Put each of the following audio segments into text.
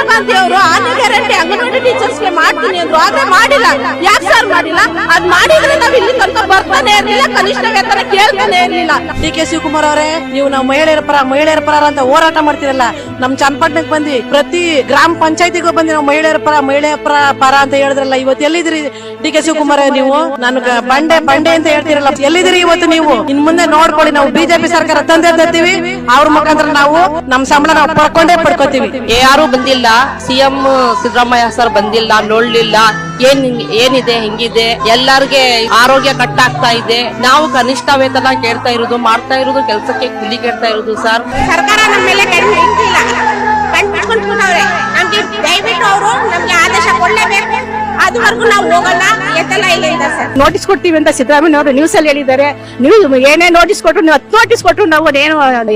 ಗಾಂಧಿ ಅವರು ಆನೆ ಗ್ಯಾರಂಟಿ ಅಂಗನವಾಡಿ ಟೀಚರ್ಸ್ಗೆ ಮಾಡ್ತೀನಿ ಅಂದ್ರು, ಆದ್ರೆ ಮಾಡಿಲ್ಲ. ಯಾಕೆ ಸರ್ ಮಾಡಿಲ್ಲ? ಅದ್ ಮಾಡಿದ್ರೆ ನಾವ್ ಇಲ್ಲಿ ತನಕ ಬರ್ತಾನೆ ಇರ್ಲಿಲ್ಲ, ಕನಿಷ್ಠ ವೇತನ ಕೇಳ್ತಾನೆ ಇರ್ಲಿಲ್ಲ. ಡಿ ಕೆ ಶಿವಕುಮಾರ್ ಅವರೇ, ನೀವು ನಾವು ಮಹಿಳೆಯರ ಪರ ಅಂತ ಹೋರಾಟ ಮಾಡ್ತಿರಲ್ಲ, ನಮ್ ಚನ್ನಪಟ್ಟಣಕ್ಕೆ ಬಂದಿ ಪ್ರತಿ ಗ್ರಾಮ ಪಂಚಾಯತಿಗೂ ಬಂದಿ ನಾವು ಮಹಿಳೆಯರ ಪರ ಅಂತ ಹೇಳಿದ್ರಲ್ಲ, ಇವತ್ತು ಎಲ್ಲಿದ್ರಿ ಡಿ ಕೆ ಶಿವಕುಮಾರ್ ನೀವು? ನನಗ ಬಂಡೆ ಅಂತ ಹೇಳ್ತಿರಲ್ಲ, ಎಲ್ಲಿದ್ರಿ ಇವತ್ತು ನೀವು? ಇನ್ ಮುಂದೆ ನೋಡ್ಕೊಳ್ಳಿ, ನಾವು ಬಿಜೆಪಿ ಸರ್ಕಾರ ತಂದೆ ತರ್ತೀವಿ, ಅವ್ರ ಮುಖಾಂತರ ನಾವು ನಮ್ ಸಂಬಳ ನಾವು ಪಡ್ಕೋತೀವಿ. ಯಾರು ಬಂದಿಲ್ಲ, ಸಿಎಂ ಸಿದ್ದರಾಮಯ್ಯ ಸರ್ ಬಂದಿಲ್ಲ, ನೋಡ್ಲಿಲ್ಲ ಏನಿದೆ ಹೆಂಗಿದೆ, ಎಲ್ಲರಿಗೆ ಆರೋಗ್ಯ ಕಟ್ಟಾಗ್ತಾ ಇದೆ. ನಾವು ಕನಿಷ್ಠ ವೇತನ ಕೇಳ್ತಾ ಇರೋದು, ಮಾಡ್ತಾ ಇರೋದು ಕೆಲಸಕ್ಕೆ ಕೂಲಿ ಕೇಳ್ತಾ ಇರೋದು ಸರ್. ಸರ್ಕಾರ ನಮ್ಮ ಮೇಲೆ ನಮ್ಗೆ ದಯವಿಟ್ಟು ಅವರು ನಮ್ಗೆ ಆದೇಶ ಕೊಡಲೇಬೇಕು, ಅದುವರೆಗೂ ನಾವು ಹೋಗಲ್ಲ, ಎತ್ತಲ್ಲ ಇಲ್ಲಿಂದ ಸರ್. ನೋಟಿಸ್ ಕೊಡ್ತೀವಿ ಅಂತ ಸಿದ್ದರಾಮಯ್ಯ ಅವರು ನ್ಯೂಸ್ ಅಲ್ಲಿ ಹೇಳಿದ್ದಾರೆ. ನೀವು ಏನೇ ನೋಟಿಸ್ ಕೊಟ್ಟರು, ನೀವು 10 ನೋಟಿಸ್ ಕೊಟ್ಟರು ನಾವು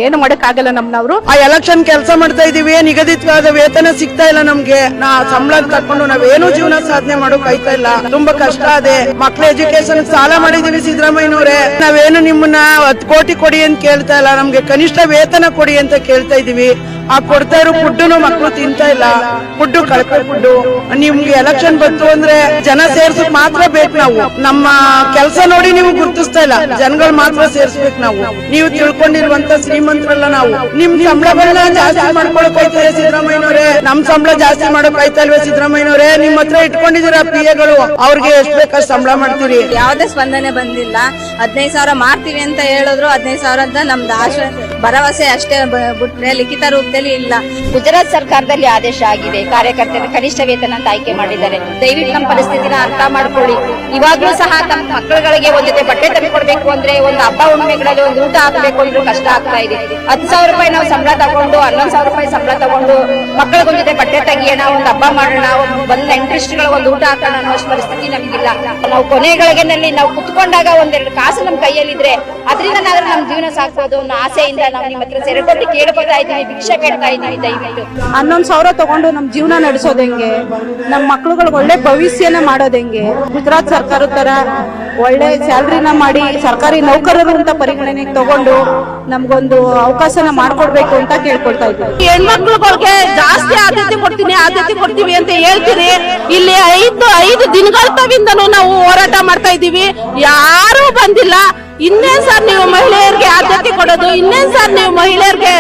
ಏನು ಮಾಡಕ್ಕಾಗಲ್ಲ. ನಮ್ಮನವರು ಆ ಎಲೆಕ್ಷನ್ ಕೆಲಸ ಮಾಡ್ತಾ ಇದೀವಿ, ನಿಗದಿತವಾದ ವೇತನ ಸಿಗ್ತಾ ಇಲ್ಲ ನಮ್ಗೆ. ನಾ ಸಂಬಳ ತಕೊಂಡು ನಾವೇನು ಜೀವನ ಸಾಧನೆ ಮಾಡೋಕ್ ಆಯ್ತಾ ಇಲ್ಲ, ತುಂಬಾ ಕಷ್ಟ ಇದೆ. ಮಕ್ಳ ಎಜುಕೇಶನ್ ಸಾಲ ಮಾಡಿದೀವಿ ಸಿದ್ದರಾಮಯ್ಯನವರೇ, ನಾವೇನು ನಿಮ್ಮನ್ನ 10 ಕೋಟಿ ಕೊಡಿ ಅಂತ ಕೇಳ್ತಾ ಇಲ್ಲ, ನಮ್ಗೆ ಕನಿಷ್ಠ ವೇತನ ಕೊಡಿ ಅಂತ ಕೇಳ್ತಾ ಇದೀವಿ. ಆ ಕೊಡ್ತಾ ಇರೋ ಫುಡ್ನು ಮಕ್ಳು ತಿಂತಾ ಇಲ್ಲ, ಫುಡ್ ಕಳಪೆ ಫುಡ್. ನಿಮ್ಗೆ ಎಲೆಕ್ಷನ್ ಬಂತು ಅಂದ್ರೆ ಜನ ಸೇರ್ಸಕ್ ಮಾತ್ರ ಬೇಕು. ನಾವು ನಮ್ಮ ಕೆಲಸ ನೋಡಿ ನೀವು ಗುರ್ತಿಸ್ತಾ ಇಲ್ಲ, ಜನಗಳು ಮಾತ್ರ ಸೇರ್ಸ್ಬೇಕು ನಾವು. ನೀವು ತಿಳ್ಕೊಂಡಿರುವಂತ ಶ್ರೀಮಂತರಲ್ಲ ನಾವು. ನಿಮ್ ಸಂಬಳಗಳನ್ನ ಜಾಸ್ತಿ ಮಾಡ್ಕೊಳಕ್ ಹೋಯ್ತಾರೆ ಸಿದ್ದರಾಮಯ್ಯನವರೇ, ನಮ್ ಸಂಬಳ ಜಾಸ್ತಿ ಮಾಡಕ್ ಆಯ್ತಾ ಇಲ್ವೇ ಸಿದ್ದರಾಮಯ್ಯನವರೇ? ನಿಮ್ ಹತ್ರ ಇಟ್ಕೊಂಡಿದ್ದೀರಾ ಪಿಎಗಳು, ಅವ್ರಿಗೆ ಎಷ್ಟ್ ಬೇಕಷ್ಟು ಸಂಬಳ ಮಾಡ್ತೀರಿ. ಯಾವ್ದೇ ಸ್ಪಂದನೆ ಬಂದಿಲ್ಲ. 15,000 ಮಾಡ್ತೀವಿ ಅಂತ ಹೇಳಿದ್ರು, 15,000 ಅಂತ ನಮ್ದು ಆಶೆ ಭರವಸೆ ಅಷ್ಟೇ ಬಿಟ್ರೆ ಲಿಖಿತ ರೂಪದಲ್ಲಿ ಇಲ್ಲ. ಗುಜರಾತ್ ಸರ್ಕಾರದಲ್ಲಿ ಆದೇಶ ಆಗಿದೆ, ಕಾರ್ಯಕರ್ತರ ಕನಿಷ್ಠ ವೇತನ ಅಂತ ಆಯ್ಕೆ ಮಾಡಿದ್ದಾರೆ. ದಯವಿಟ್ಟು ನಮ್ಮ ಪರಿಸ್ಥಿತಿನ ಅರ್ಥ ಮಾಡ್ಕೊಳ್ಳಿ. ಇವಾಗ್ಲೂ ಸಹ ತಮ್ಮ ಮಕ್ಕಳುಗಳಿಗೆ ಒಂದ್ ಜೊತೆ ಬಟ್ಟೆ ತಂದುಕೊಡ್ಬೇಕು ಅಂದ್ರೆ, ಒಂದು ಹಬ್ಬ ಹುಣ್ಣಿಮೆಗಳಲ್ಲಿ ಒಂದು ಊಟ ಹಾಕಬೇಕು ಅಂದ್ರೆ ಕಷ್ಟ ಆಗ್ತಾ ಇದೆ. 10,000 ರೂಪಾಯಿ ನಾವು ಸಂಬಳ ತಗೊಂಡು, 11,000 ರೂಪಾಯಿ ಸಂಬಳ ತಗೊಂಡು ಮಕ್ಕಳಿಗೊಂದ್ ಜೊತೆ ಬಟ್ಟೆ ತೆಗಿಯೋಣ, ಒಂದು ಹಬ್ಬ ಮಾಡೋಣ, ಬಂದ ಇಂಟ್ರೆಸ್ಟ್ಗಳ ಒಂದು ಊಟ ಹಾಕೋಣ ಅನ್ನೋ ಪರಿಸ್ಥಿತಿ ನಮ್ಗಿಲ್ಲ. ನಾವು ಕೊನೆಗಳಿಗೆನಲ್ಲಿ ನಾವು ಕುತ್ಕೊಂಡಾಗ 1-2 ಕಾಸು ನಮ್ ಕೈಯಲ್ಲಿದ್ರೆ ಅದರಿಂದ ನಾದ್ರೂ ನಮ್ ಜೀವನ ಸಾಕ್ಬೋದು ಅನ್ನೋ ಆಸೆಯಿಂದ ನಾವು ನಿಮ್ಮ ಹತ್ರ ಸೆರೆಕೊಟ್ಟು ಕೇಳ್ಕೊತಾ ಇದ್ದೀವಿ, ಭಿಕ್ಷೆ ಕೇಳ್ತಾ ಇದ್ದೀವಿ. ದಯವಿಟ್ಟು 11,000 ತಗೊಂಡು ನಮ್ ಜೀವನ ನಡೆಸೋದ್ ಹೆಂಗೆ? ನಮ್ ಮಕ್ಳುಗಳಿಗೆ ಒಳ್ಳೆ ಭವಿಷ್ಯನ ಮಾಡೋದ್ ಹೆಂಗೆ? ಗುಜರಾತ್ ಸರ್ಕಾರದ ತರ ಒಳ್ಳೆ ಸ್ಯಾಲ್ರಿನ ಮಾಡಿ ಸರ್ಕಾರಿ ನೌಕರರು ಅಂತ ಪರಿಗಣನೆಗೆ ತಗೊಂಡು ನಮ್ಗೊಂದು ಅವಕಾಶನ ಮಾಡ್ಕೊಡ್ಬೇಕು ಅಂತ ಕೇಳ್ಕೊಳ್ತಾ ಇದ್ದೀವಿ. ಹೆಣ್ಮಕ್ಳುಗಳಿಗೆ ಜಾಸ್ತಿ ಆದ್ಯತೆ ಕೊಡ್ತೀವಿ ಅಂತ ಹೇಳ್ತೀರಿ. ಇಲ್ಲಿ 5 ದಿನಗಳ ತವಿಂದನೂ ನಾವು ಹೋರಾಟ ಮಾಡ್ತಾ ಇದ್ದೀವಿ, ಯಾರು ಬಂದಿಲ್ಲ. ಇನ್ನೇನ್ ಸರ್ ನೀವು ಮಹಿಳೆಯರಿಗೆ ಆದ್ಯತೆ ಕೊಡೋದು? ಇನ್ನೇನ್ ಸರ್ ನೀವು ಮಹಿಳೆಯರಿಗೆ